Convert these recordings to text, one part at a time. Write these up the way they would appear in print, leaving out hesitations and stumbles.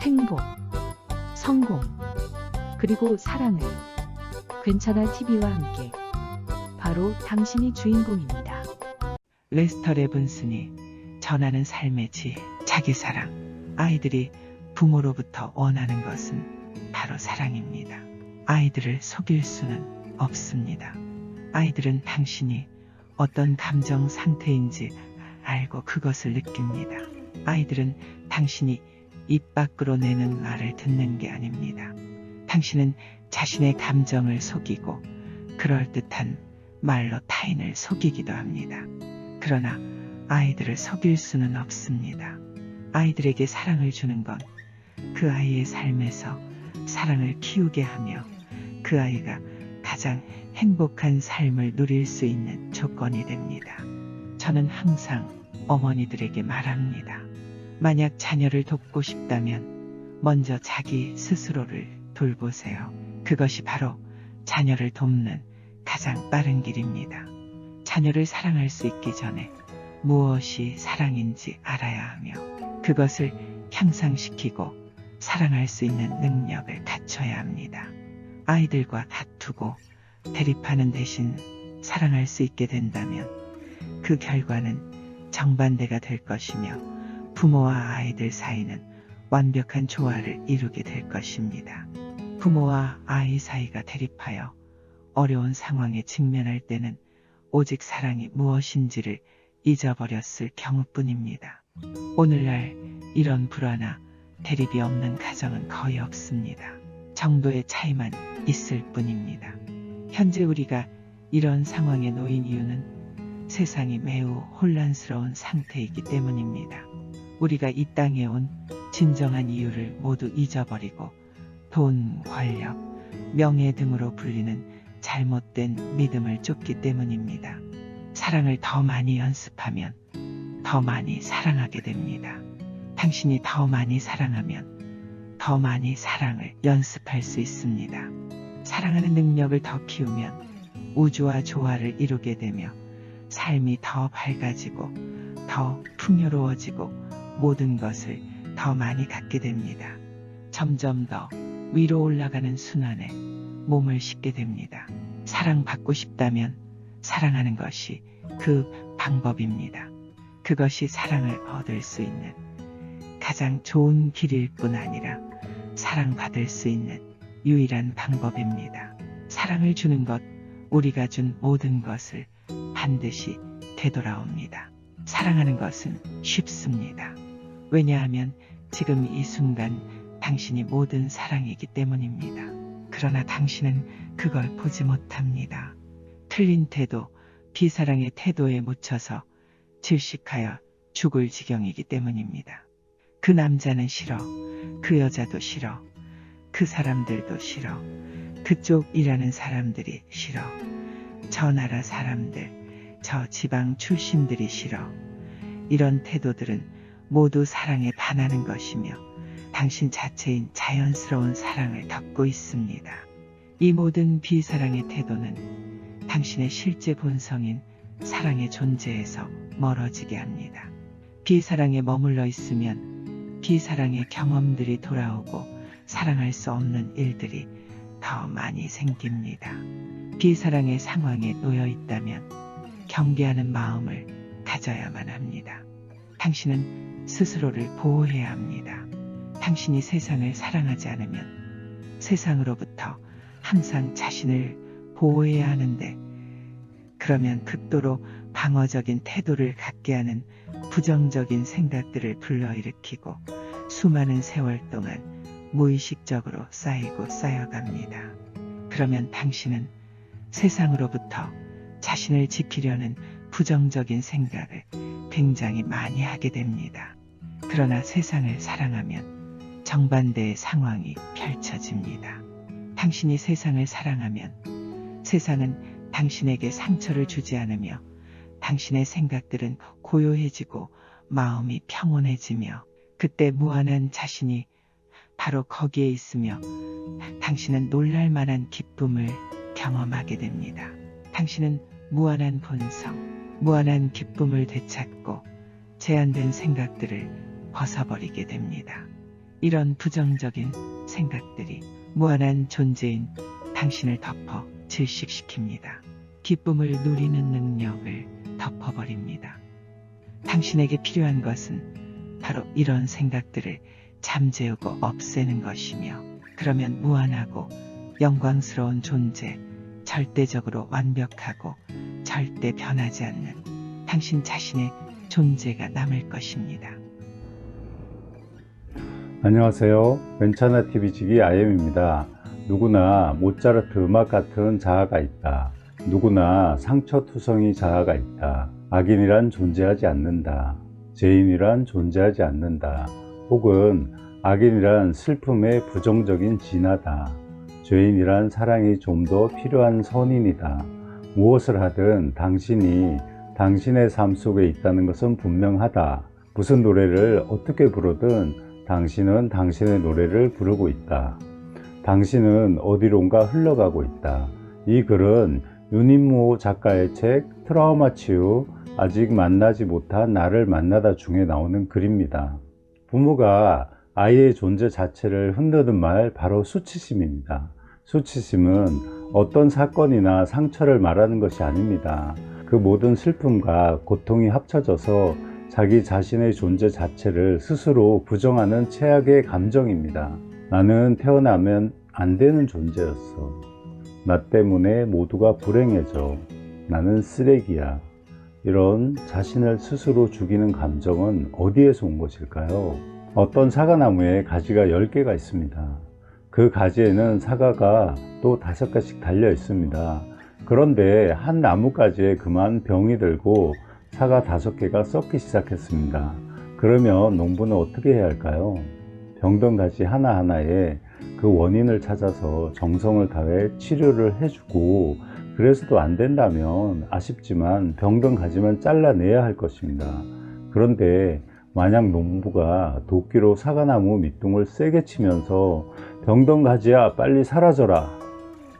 행복, 성공, 그리고 사랑을 괜찮아 TV와 함께 바로 당신이 주인공입니다. 레스터 레븐슨이 전하는 삶의 지혜, 자기 사랑. 아이들이 부모로부터 원하는 것은 바로 사랑입니다. 아이들을 속일 수는 없습니다. 아이들은 당신이 어떤 감정 상태인지 알고 그것을 느낍니다. 아이들은 당신이 입 밖으로 내는 말을 듣는 게 아닙니다. 당신은 자신의 감정을 속이고 그럴듯한 말로 타인을 속이기도 합니다. 그러나 아이들을 속일 수는 없습니다. 아이들에게 사랑을 주는 건 그 아이의 삶에서 사랑을 키우게 하며 그 아이가 가장 행복한 삶을 누릴 수 있는 조건이 됩니다. 저는 항상 어머니들에게 말합니다. 만약 자녀를 돕고 싶다면 먼저 자기 스스로를 돌보세요. 그것이 바로 자녀를 돕는 가장 빠른 길입니다. 자녀를 사랑할 수 있기 전에 무엇이 사랑인지 알아야 하며 그것을 향상시키고 사랑할 수 있는 능력을 갖춰야 합니다. 아이들과 다투고 대립하는 대신 사랑할 수 있게 된다면 그 결과는 정반대가 될 것이며 부모와 아이들 사이는 완벽한 조화를 이루게 될 것입니다. 부모와 아이 사이가 대립하여 어려운 상황에 직면할 때는 오직 사랑이 무엇인지를 잊어버렸을 경우뿐입니다. 오늘날 이런 불화나 대립이 없는 가정은 거의 없습니다. 정도의 차이만 있을 뿐입니다. 현재 우리가 이런 상황에 놓인 이유는 세상이 매우 혼란스러운 상태이기 때문입니다. 우리가 이 땅에 온 진정한 이유를 모두 잊어버리고 돈, 권력, 명예 등으로 불리는 잘못된 믿음을 쫓기 때문입니다. 사랑을 더 많이 연습하면 더 많이 사랑하게 됩니다. 당신이 더 많이 사랑하면 더 많이 사랑을 연습할 수 있습니다. 사랑하는 능력을 더 키우면 우주와 조화를 이루게 되며 삶이 더 밝아지고 더 풍요로워지고 모든 것을 더 많이 갖게 됩니다. 점점 더 위로 올라가는 순환에 몸을 싣게 됩니다. 사랑받고 싶다면 사랑하는 것이 그 방법입니다. 그것이 사랑을 얻을 수 있는 가장 좋은 길일 뿐 아니라 사랑받을 수 있는 유일한 방법입니다. 사랑을 주는 것, 우리가 준 모든 것을 반드시 되돌아옵니다. 사랑하는 것은 쉽습니다. 왜냐하면 지금 이 순간 당신이 모든 사랑이기 때문입니다. 그러나 당신은 그걸 보지 못합니다. 틀린 태도, 비사랑의 태도에 묻혀서 질식하여 죽을 지경이기 때문입니다. 그 남자는 싫어, 그 여자도 싫어, 그 사람들도 싫어, 그쪽 일하는 사람들이 싫어, 저 나라 사람들, 저 지방 출신들이 싫어. 이런 태도들은 모두 사랑에 반하는 것이며 당신 자체인 자연스러운 사랑을 덮고 있습니다. 이 모든 비사랑의 태도는 당신의 실제 본성인 사랑의 존재에서 멀어지게 합니다. 비사랑에 머물러 있으면 비사랑의 경험들이 돌아오고 사랑할 수 없는 일들이 더 많이 생깁니다. 비사랑의 상황에 놓여 있다면 경계하는 마음을 가져야만 합니다. 당신은 스스로를 보호해야 합니다. 당신이 세상을 사랑하지 않으면 세상으로부터 항상 자신을 보호해야 하는데 그러면 극도로 방어적인 태도를 갖게 하는 부정적인 생각들을 불러일으키고 수많은 세월 동안 무의식적으로 쌓이고 쌓여갑니다. 그러면 당신은 세상으로부터 자신을 지키려는 부정적인 생각을 굉장히 많이 하게 됩니다. 그러나 세상을 사랑하면 정반대의 상황이 펼쳐집니다. 당신이 세상을 사랑하면 세상은 당신에게 상처를 주지 않으며 당신의 생각들은 고요해지고 마음이 평온해지며 그때 무한한 자신이 바로 거기에 있으며 당신은 놀랄만한 기쁨을 경험하게 됩니다. 당신은 무한한 본성, 무한한 기쁨을 되찾고 제한된 생각들을 벗어버리게 됩니다. 이런 부정적인 생각들이 무한한 존재인 당신을 덮어 질식시킵니다. 기쁨을 누리는 능력을 덮어버립니다. 당신에게 필요한 것은 바로 이런 생각들을 잠재우고 없애는 것이며, 그러면 무한하고 영광스러운 존재, 절대적으로 완벽하고 절대 변하지 않는 당신 자신의 존재가 남을 것입니다. 안녕하세요. 괜찮아 TV지기 IM입니다. 누구나 모차르트 음악 같은 자아가 있다. 누구나 상처투성이 자아가 있다. 악인이란 존재하지 않는다. 죄인이란 존재하지 않는다. 혹은 악인이란 슬픔의 부정적인 진화다. 죄인이란 사랑이 좀 더 필요한 선인이다. 무엇을 하든 당신이 당신의 삶 속에 있다는 것은 분명하다. 무슨 노래를 어떻게 부르든 당신은 당신의 노래를 부르고 있다. 당신은 어디론가 흘러가고 있다. 이 글은 윤인모 작가의 책 트라우마 치유 아직 만나지 못한 나를 만나다 중에 나오는 글입니다. 부모가 아이의 존재 자체를 흔드는 말, 바로 수치심입니다. 수치심은 어떤 사건이나 상처를 말하는 것이 아닙니다. 그 모든 슬픔과 고통이 합쳐져서 자기 자신의 존재 자체를 스스로 부정하는 최악의 감정입니다. 나는 태어나면 안 되는 존재였어. 나 때문에 모두가 불행해져. 나는 쓰레기야. 이런 자신을 스스로 죽이는 감정은 어디에서 온 것일까요? 어떤 사과나무에 가지가 10개가 있습니다. 그 가지에는 사과가 또 5개씩 달려 있습니다. 그런데 한 나뭇가지에 그만 병이 들고 사과 5개가 썩기 시작했습니다. 그러면 농부는 어떻게 해야 할까요? 병든 가지 하나하나에 그 원인을 찾아서 정성을 다해 치료를 해주고, 그래서도 안 된다면 아쉽지만 병든 가지만 잘라내야 할 것입니다. 그런데 만약 농부가 도끼로 사과나무 밑둥을 세게 치면서 병든 가지야 빨리 사라져라,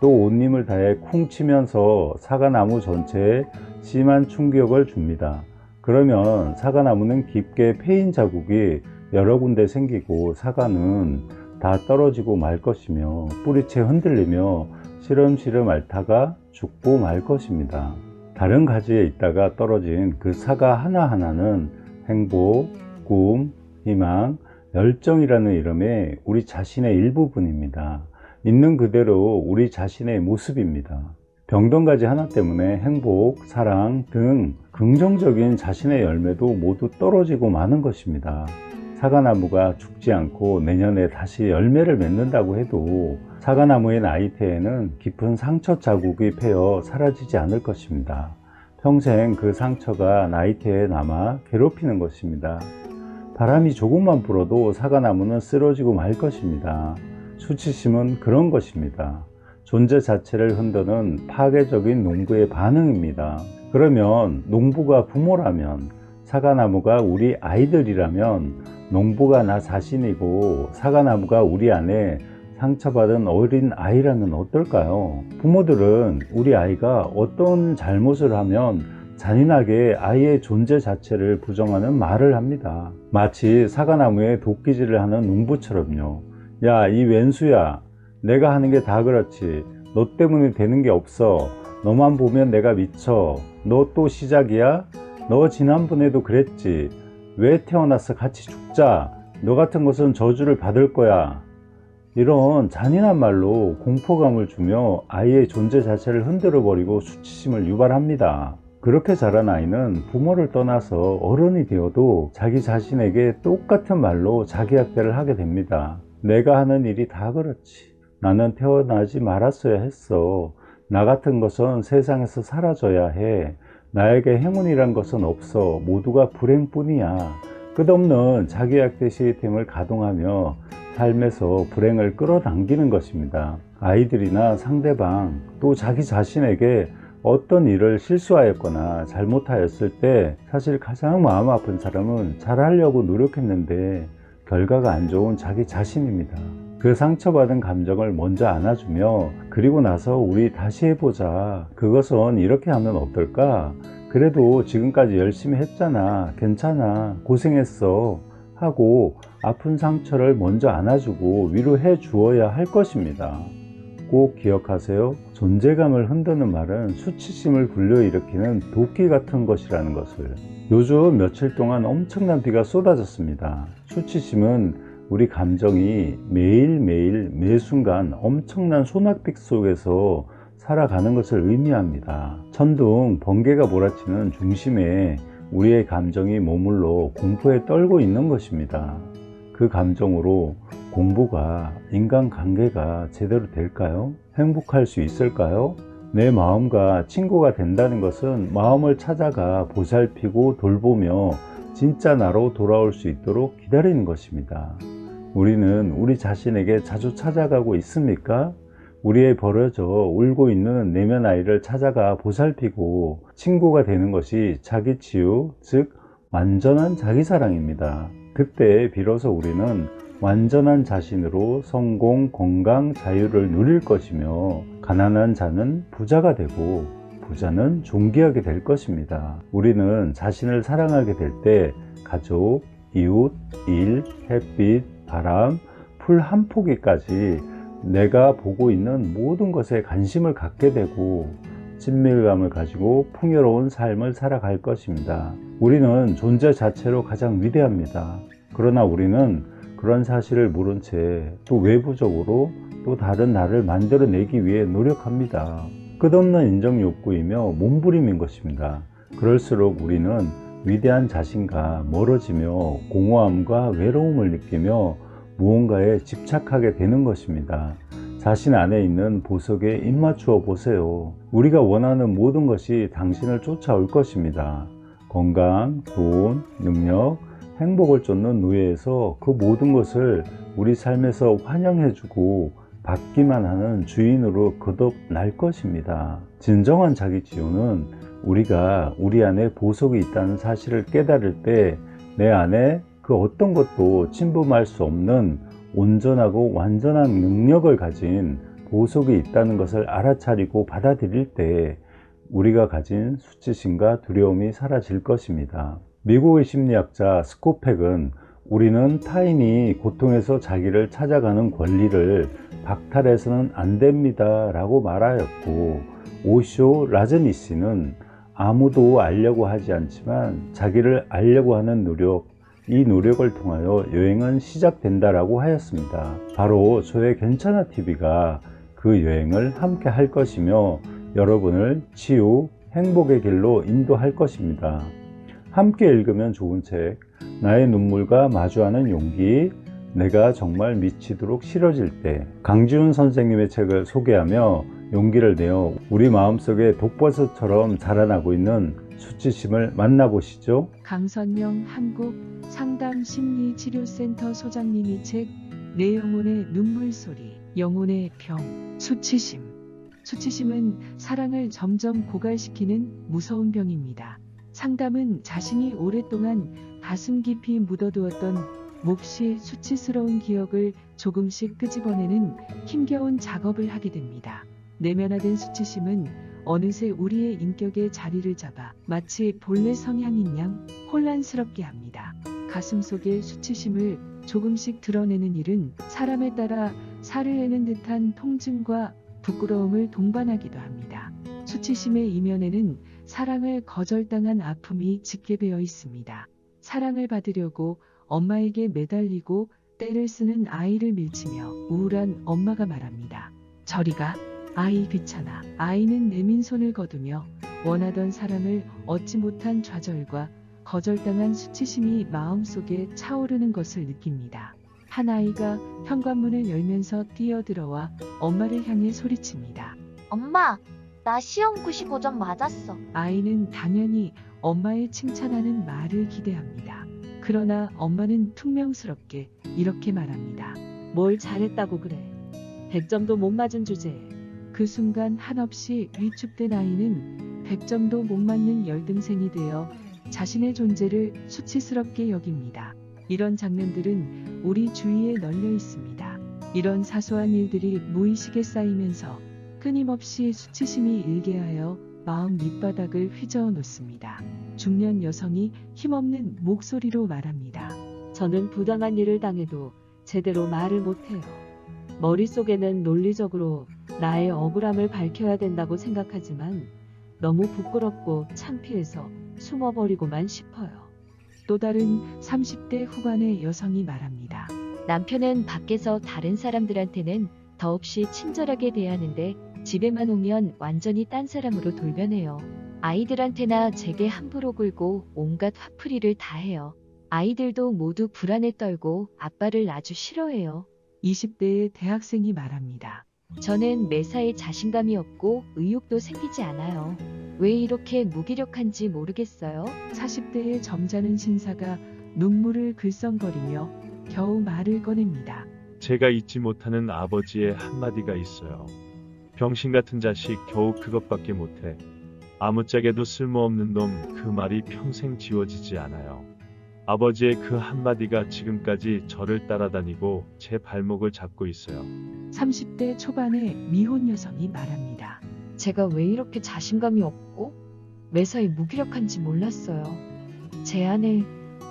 또 온 힘을 다해 쿵 치면서 사과나무 전체에 심한 충격을 줍니다. 그러면 사과나무는 깊게 패인 자국이 여러 군데 생기고 사과는 다 떨어지고 말 것이며 뿌리채 흔들리며 시름시름 앓다가 죽고 말 것입니다. 다른 가지에 있다가 떨어진 그 사과 하나하나는 행복, 꿈, 희망, 열정이라는 이름의 우리 자신의 일부분입니다. 있는 그대로 우리 자신의 모습입니다. 병든 가지 하나 때문에 행복, 사랑 등 긍정적인 자신의 열매도 모두 떨어지고 마는 것입니다. 사과나무가 죽지 않고 내년에 다시 열매를 맺는다고 해도 사과나무의 나이테에는 깊은 상처 자국이 패여 사라지지 않을 것입니다. 평생 그 상처가 나이테에 남아 괴롭히는 것입니다. 바람이 조금만 불어도 사과나무는 쓰러지고 말 것입니다. 수치심은 그런 것입니다. 존재 자체를 흔드는 파괴적인 농부의 반응입니다. 그러면 농부가 부모라면, 사과나무가 우리 아이들이라면, 농부가 나 자신이고 사과나무가 우리 안에 상처받은 어린 아이라면 어떨까요? 부모들은 우리 아이가 어떤 잘못을 하면 잔인하게 아이의 존재 자체를 부정하는 말을 합니다. 마치 사과나무에 도끼질을 하는 농부처럼요. 야, 이 왼수야, 내가 하는 게 다 그렇지. 너 때문에 되는 게 없어. 너만 보면 내가 미쳐. 너 또 시작이야? 너 지난번에도 그랬지. 왜 태어나서 같이 죽자. 너 같은 것은 저주를 받을 거야. 이런 잔인한 말로 공포감을 주며 아이의 존재 자체를 흔들어 버리고 수치심을 유발합니다. 그렇게 자란 아이는 부모를 떠나서 어른이 되어도 자기 자신에게 똑같은 말로 자기학대를 하게 됩니다. 내가 하는 일이 다 그렇지. 나는 태어나지 말았어야 했어. 나 같은 것은 세상에서 사라져야 해. 나에게 행운이란 것은 없어. 모두가 불행뿐이야. 끝없는 자기학대 시스템을 가동하며 삶에서 불행을 끌어당기는 것입니다. 아이들이나 상대방, 또 자기 자신에게 어떤 일을 실수하였거나 잘못하였을 때 사실 가장 마음 아픈 사람은 잘하려고 노력했는데 결과가 안 좋은 자기 자신입니다. 그 상처받은 감정을 먼저 안아주며, 그리고 나서 우리 다시 해보자. 그것은 이렇게 하면 어떨까? 그래도 지금까지 열심히 했잖아. 괜찮아. 고생했어. 하고 아픈 상처를 먼저 안아주고 위로해 주어야 할 것입니다. 꼭 기억하세요. 존재감을 흔드는 말은 수치심을 불러일으키는 도끼 같은 것이라는 것을. 요즘 며칠 동안 엄청난 비가 쏟아졌습니다. 수치심은 우리 감정이 매일매일 매순간 엄청난 소낙비 속에서 살아가는 것을 의미합니다. 천둥, 번개가 몰아치는 중심에 우리의 감정이 머물러 공포에 떨고 있는 것입니다. 그 감정으로 공부가, 인간관계가 제대로 될까요? 행복할 수 있을까요? 내 마음과 친구가 된다는 것은 마음을 찾아가 보살피고 돌보며 진짜 나로 돌아올 수 있도록 기다리는 것입니다. 우리는 우리 자신에게 자주 찾아가고 있습니까? 우리의 버려져 울고 있는 내면 아이를 찾아가 보살피고 친구가 되는 것이 자기 치유, 즉 완전한 자기 사랑입니다. 그때 비로소 우리는 완전한 자신으로 성공, 건강, 자유를 누릴 것이며 가난한 자는 부자가 되고 부자는 존귀하게 될 것입니다. 우리는 자신을 사랑하게 될 때 가족, 이웃, 일, 햇빛, 바람, 풀 한 포기까지 내가 보고 있는 모든 것에 관심을 갖게 되고 친밀감을 가지고 풍요로운 삶을 살아갈 것입니다. 우리는 존재 자체로 가장 위대합니다. 그러나 우리는 그런 사실을 모른 채 또 외부적으로 또 다른 나를 만들어내기 위해 노력합니다. 끝없는 인정 욕구이며 몸부림인 것입니다. 그럴수록 우리는 위대한 자신과 멀어지며 공허함과 외로움을 느끼며 무언가에 집착하게 되는 것입니다. 자신 안에 있는 보석에 입맞추어 보세요. 우리가 원하는 모든 것이 당신을 쫓아올 것입니다. 건강, 돈, 능력, 행복을 쫓는 노예에서 그 모든 것을 우리 삶에서 환영해주고 받기만 하는 주인으로 거듭날 것입니다. 진정한 자기 치유는 우리가 우리 안에 보석이 있다는 사실을 깨달을 때 내 안에 그 어떤 것도 침범할 수 없는 온전하고 완전한 능력을 가진 보석이 있다는 것을 알아차리고 받아들일 때 우리가 가진 수치심과 두려움이 사라질 것입니다. 미국의 심리학자 스코펙은 우리는 타인이 고통에서 자기를 찾아가는 권리를 박탈해서는 안 됩니다 라고 말하였고, 오쇼 라즈니시는 아무도 알려고 하지 않지만 자기를 알려고 하는 노력, 이 노력을 통하여 여행은 시작된다라고 하였습니다. 바로 저의 괜찮아 TV가 그 여행을 함께 할 것이며 여러분을 치유, 행복의 길로 인도할 것입니다. 함께 읽으면 좋은 책, 나의 눈물과 마주하는 용기, 내가 정말 미치도록 싫어질 때, 강지훈 선생님의 책을 소개하며 용기를 내어 우리 마음속에 독버섯처럼 자라나고 있는 수치심을 만나보시죠. 강선명 한국상담심리치료센터 소장님이 책 내 영혼의 눈물소리, 영혼의 병, 수치심. 수치심은 사랑을 점점 고갈시키는 무서운 병입니다. 상담은 자신이 오랫동안 가슴 깊이 묻어두었던 몹시 수치스러운 기억을 조금씩 끄집어내는 힘겨운 작업을 하게 됩니다. 내면화된 수치심은 어느새 우리의 인격에 자리를 잡아 마치 본래 성향인 양 혼란스럽게 합니다. 가슴 속의 수치심을 조금씩 드러내는 일은 사람에 따라 살을 내는 듯한 통증과 부끄러움을 동반하기도 합니다. 수치심의 이면에는 사랑을 거절당한 아픔이 짙게 배어 있습니다. 사랑을 받으려고 엄마에게 매달리고 떼를 쓰는 아이를 밀치며 우울한 엄마가 말합니다. 저리 가. 아이 귀찮아. 아이는 내민 손을 거두며 원하던 사랑을 얻지 못한 좌절과 거절당한 수치심이 마음속에 차오르는 것을 느낍니다. 한 아이가 현관문을 열면서 뛰어들어와 엄마를 향해 소리칩니다. 엄마, 나 시험 95점 맞았어. 아이는 당연히 엄마의 칭찬하는 말을 기대합니다. 그러나 엄마는 퉁명스럽게 이렇게 말합니다. 뭘 잘했다고 그래. 100점도 못 맞은 주제에. 그 순간 한없이 위축된 아이는 100점도 못 맞는 열등생이 되어 자신의 존재를 수치스럽게 여깁니다. 이런 장면들은 우리 주위에 널려 있습니다. 이런 사소한 일들이 무의식에 쌓이면서 끊임없이 수치심이 일게하여 마음 밑바닥을 휘저어 놓습니다. 중년 여성이 힘없는 목소리로 말합니다. 저는 부당한 일을 당해도 제대로 말을 못해요. 머릿속에는 논리적으로 나의 억울함을 밝혀야 된다고 생각하지만 너무 부끄럽고 창피해서 숨어버리고만 싶어요. 또 다른 30대 후반의 여성이 말합니다. 남편은 밖에서 다른 사람들한테는 더없이 친절하게 대하는데 집에만 오면 완전히 딴 사람으로 돌변해요. 아이들한테나 제게 함부로 굴고 온갖 화풀이를 다 해요. 아이들도 모두 불안에 떨고 아빠를 아주 싫어해요. 20대의 대학생이 말합니다. 저는 매사에 자신감이 없고 의욕도 생기지 않아요. 왜 이렇게 무기력한지 모르겠어요. 40대의 점잖은 신사가 눈물을 글썽거리며 겨우 말을 꺼냅니다. 제가 잊지 못하는 아버지의 한마디가 있어요. 병신 같은 자식 겨우 그것밖에 못해. 아무짝에도 쓸모없는 놈, 그 말이 평생 지워지지 않아요. 아버지의 그 한마디가 지금까지 저를 따라다니고 제 발목을 잡고 있어요. 30대 초반의 미혼 여성이 말합니다. 제가 왜 이렇게 자신감이 없고 매사에 무기력한지 몰랐어요. 제 안에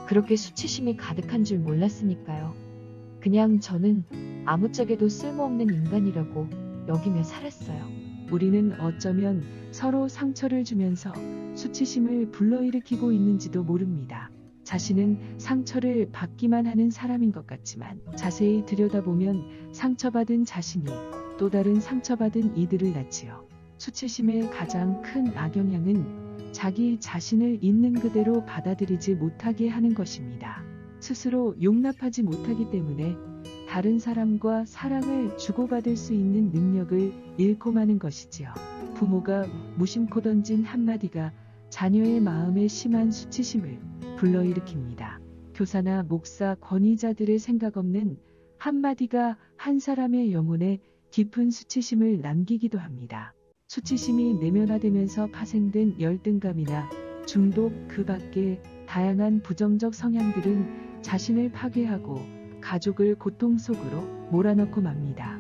그렇게 수치심이 가득한 줄 몰랐으니까요. 그냥 저는 아무짝에도 쓸모없는 인간이라고 여기며 살았어요. 우리는 어쩌면 서로 상처를 주면서 수치심을 불러일으키고 있는지도 모릅니다. 자신은 상처를 받기만 하는 사람인 것 같지만 자세히 들여다보면 상처받은 자신이 또 다른 상처받은 이들을 낳지요. 수치심의 가장 큰 악영향은 자기 자신을 있는 그대로 받아들이지 못하게 하는 것입니다. 스스로 용납하지 못하기 때문에 다른 사람과 사랑을 주고받을 수 있는 능력을 잃고 마는 것이지요. 부모가 무심코 던진 한마디가 자녀의 마음에 심한 수치심을 불러일으킵니다. 교사나 목사, 권위자들의 생각 없는 한마디가 한 사람의 영혼에 깊은 수치심을 남기기도 합니다. 수치심이 내면화되면서 파생된 열등감이나 중독, 그 밖에 다양한 부정적 성향들은 자신을 파괴하고 가족을 고통 속으로 몰아넣고 맙니다.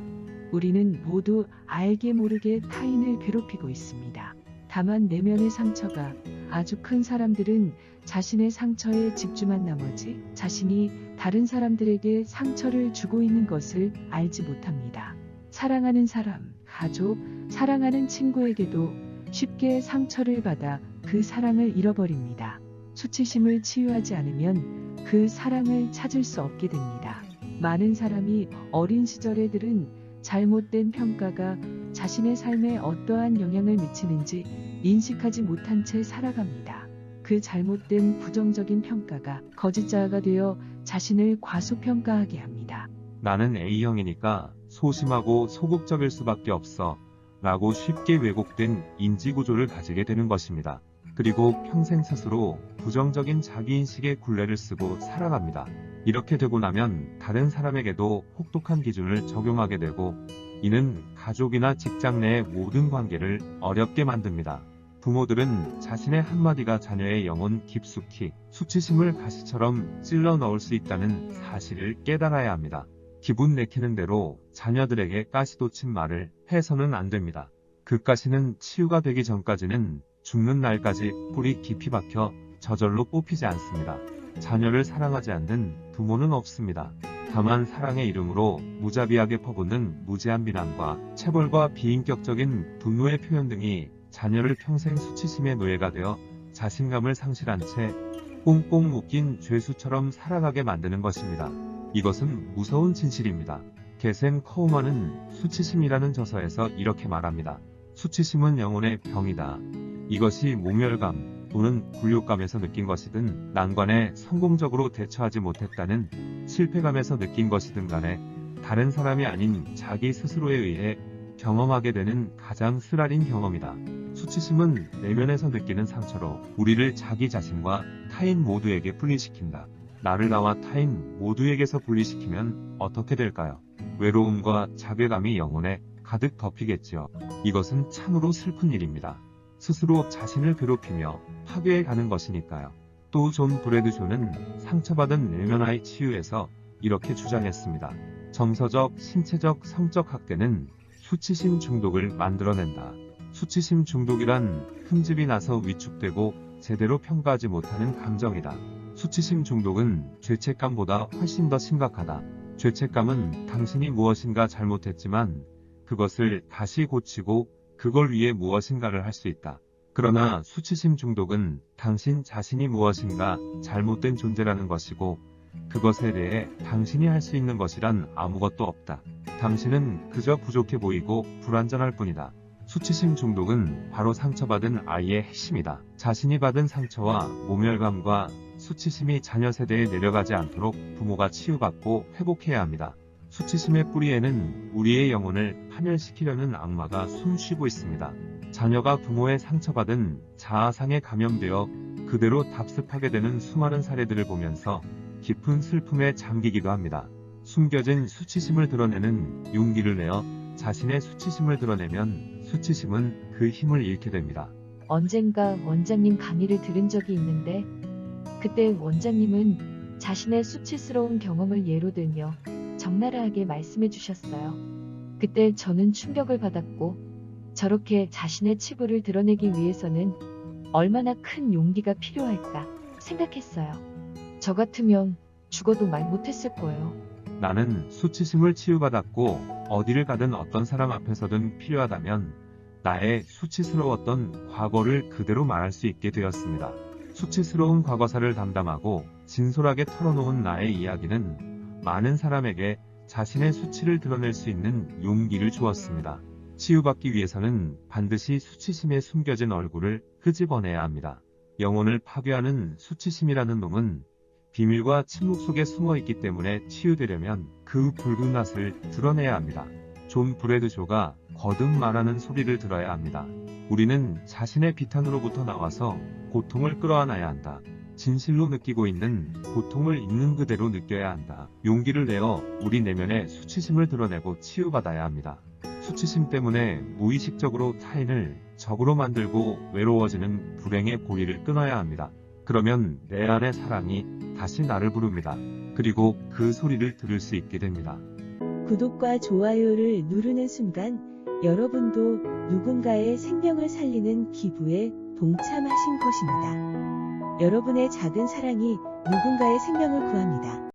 우리는 모두 알게 모르게 타인을 괴롭히고 있습니다. 다만 내면의 상처가 아주 큰 사람들은 자신의 상처에 집중한 나머지 자신이 다른 사람들에게 상처를 주고 있는 것을 알지 못합니다. 사랑하는 사람, 가족, 사랑하는 친구에게도 쉽게 상처를 받아 그 사랑을 잃어버립니다. 수치심을 치유하지 않으면 그 사랑을 찾을 수 없게 됩니다. 많은 사람이 어린 시절에 들은 잘못된 평가가 자신의 삶에 어떠한 영향을 미치는지 인식하지 못한 채 살아갑니다. 그 잘못된 부정적인 평가가 거짓자아가 되어 자신을 과소평가하게 합니다. 나는 A형이니까 소심하고 소극적일 수밖에 없어 라고 쉽게 왜곡된 인지구조를 가지게 되는 것입니다. 그리고 평생 스스로 부정적인 자기인식의 굴레를 쓰고 살아갑니다. 이렇게 되고 나면 다른 사람에게도 혹독한 기준을 적용하게 되고 이는 가족이나 직장 내의 모든 관계를 어렵게 만듭니다. 부모들은 자신의 한마디가 자녀의 영혼 깊숙이 수치심을 가시처럼 찔러 넣을 수 있다는 사실을 깨달아야 합니다. 기분 내키는 대로 자녀들에게 가시돋친 말을 해서는 안 됩니다. 그 가시는 치유가 되기 전까지는 죽는 날까지 뿌리 깊이 박혀 저절로 뽑히지 않습니다. 자녀를 사랑하지 않는 부모는 없습니다. 다만 사랑의 이름으로 무자비하게 퍼붓는 무제한 비난과 체벌과 비인격적인 분노의 표현 등이 자녀를 평생 수치심의 노예가 되어 자신감을 상실한 채 꽁꽁 묶인 죄수처럼 살아가게 만드는 것입니다. 이것은 무서운 진실입니다. 게센 커우먼은 수치심이라는 저서에서 이렇게 말합니다. 수치심은 영혼의 병이다. 이것이 모멸감 또는 굴욕감에서 느낀 것이든 난관에 성공적으로 대처하지 못했다는 실패감에서 느낀 것이든 간에 다른 사람이 아닌 자기 스스로에 의해 경험하게 되는 가장 쓰라린 경험이다. 수치심은 내면에서 느끼는 상처로 우리를 자기 자신과 타인 모두에게 분리시킨다. 나를 나와 타인 모두에게서 분리시키면 어떻게 될까요? 외로움과 자괴감이 영혼에 가득 덮이겠지요. 이것은 참으로 슬픈 일입니다. 스스로 자신을 괴롭히며 파괴해 가는 것이니까요. 또 존 브래드쇼는 상처받은 내면화의 치유에서 이렇게 주장했습니다. 정서적, 신체적, 성적 학대는 수치심 중독을 만들어낸다. 수치심 중독이란 흠집이 나서 위축되고 제대로 평가하지 못하는 감정이다. 수치심 중독은 죄책감보다 훨씬 더 심각하다. 죄책감은 당신이 무엇인가 잘못했지만 그것을 다시 고치고 그걸 위해 무엇인가를 할 수 있다. 그러나 수치심 중독은 당신 자신이 무엇인가 잘못된 존재라는 것이고 그것에 대해 당신이 할 수 있는 것이란 아무것도 없다. 당신은 그저 부족해 보이고 불완전할 뿐이다. 수치심 중독은 바로 상처받은 아이의 핵심이다. 자신이 받은 상처와 모멸감과 수치심이 자녀 세대에 내려가지 않도록 부모가 치유받고 회복해야 합니다. 수치심의 뿌리에는 우리의 영혼을 파멸시키려는 악마가 숨쉬고 있습니다. 자녀가 부모의 상처받은 자아상에 감염되어 그대로 답습하게 되는 수많은 사례들을 보면서 깊은 슬픔에 잠기기도 합니다. 숨겨진 수치심을 드러내는 용기를 내어 자신의 수치심을 드러내면 수치심은 그 힘을 잃게 됩니다. 언젠가 원장님 강의를 들은 적이 있는데 그때 원장님은 자신의 수치스러운 경험을 예로 들며 적나라하게 말씀해 주셨어요. 그때 저는 충격을 받았고 저렇게 자신의 치부를 드러내기 위해서는 얼마나 큰 용기가 필요할까 생각했어요. 저 같으면 죽어도 말 못했을 거예요. 나는 수치심을 치유받았고 어디를 가든 어떤 사람 앞에서든 필요하다면 나의 수치스러웠던 과거를 그대로 말할 수 있게 되었습니다. 수치스러운 과거사를 담담하고 진솔하게 털어놓은 나의 이야기는 많은 사람에게 자신의 수치를 드러낼 수 있는 용기를 주었습니다. 치유받기 위해서는 반드시 수치심에 숨겨진 얼굴을 끄집어내야 합니다. 영혼을 파괴하는 수치심이라는 놈은 비밀과 침묵 속에 숨어 있기 때문에 치유되려면 그 붉은 낯을 드러내야 합니다. 존 브래드쇼가 거듭 말하는 소리를 들어야 합니다. 우리는 자신의 비탄으로부터 나와서 고통을 끌어안아야 한다. 진실로 느끼고 있는 고통을 있는 그대로 느껴야 한다. 용기를 내어 우리 내면의 수치심을 드러내고 치유받아야 합니다. 수치심 때문에 무의식적으로 타인을 적으로 만들고 외로워지는 불행의 고리를 끊어야 합니다. 그러면 내 안의 사랑이 다시 나를 부릅니다. 그리고 그 소리를 들을 수 있게 됩니다. 구독과 좋아요를 누르는 순간 여러분도 누군가의 생명을 살리는 기부에 동참하신 것입니다. 여러분의 작은 사랑이 누군가의 생명을 구합니다.